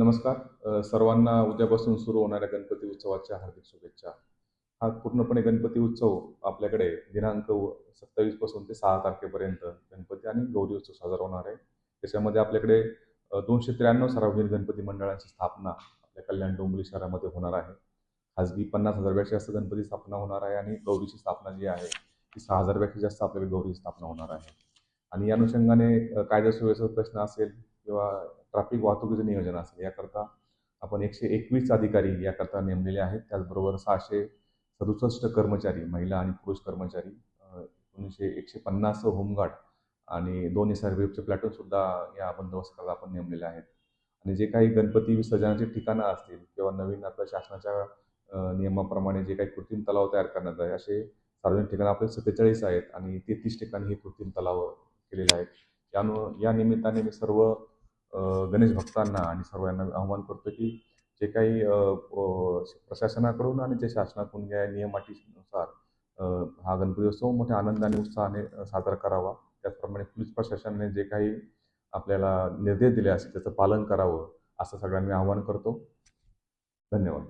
नमस्कार. सर्वांना उद्यापासून सुरू होणाऱ्या गणपती उत्सवाच्या हार्दिक शुभेच्छा. हा पूर्णपणे गणपती उत्सव आपल्याकडे दिनांक 27 पासून ते 6 तारखेपर्यंत गणपती आणि गौरी उत्सव साजरा होणार आहे. त्याच्यामध्ये आपल्याकडे 293 सार्वजनिक गणपती मंडळांची स्थापना आपल्या कल्याण डोंबिवली शहरामध्ये होणार आहे. खाजगी 50,000 पेक्षा जास्त गणपती स्थापना होणार आहे आणि गौरीची स्थापना जी आहे ती 6,000 पेक्षा जास्त आपल्याकडे गौरी स्थापना होणार आहे. आणि या अनुषंगाने कायदा सुव्यवस्थेचा प्रश्न असेल किंवा ट्रॅफिक वाहतुकीचं नियोजन असेल याकरता आपण 121 अधिकारी याकरता नेमलेले आहेत. त्याचबरोबर 667 कर्मचारी, महिला आणि पुरुष कर्मचारी, 150 होमगार्ड आणि 2 एसआरपीएफचे प्लॅटून सुद्धा या बंदोबस्त करायला आपण नेमलेले आहेत. आणि जे काही गणपती विसर्जनाची ठिकाणं असतील किंवा नवीन आपल्या शासनाच्या नियमाप्रमाणे जे काही कृत्रिम तलाव तयार करण्यात आहे, असे सार्वजनिक ठिकाणं आपले 47 आहेत आणि 33 ठिकाणी हे कृत्रिम तलाव केलेले आहेत. या निमित्ताने मी सर्व गणेश भक्तांना आणि सर्वांना आवाहन करतो की जे काही प्रशासनाकडून आणि जे शासनाकडून या नियम अटीनुसार हा गणपती उत्सव मोठ्या आनंद आणि उत्साहाने साजरा करावा. त्याचप्रमाणे पोलीस प्रशासनाने जे काही आपल्याला निर्देश दिले असतील त्याचं पालन करावं असं सगळ्यांना मी आवाहन करतो. धन्यवाद.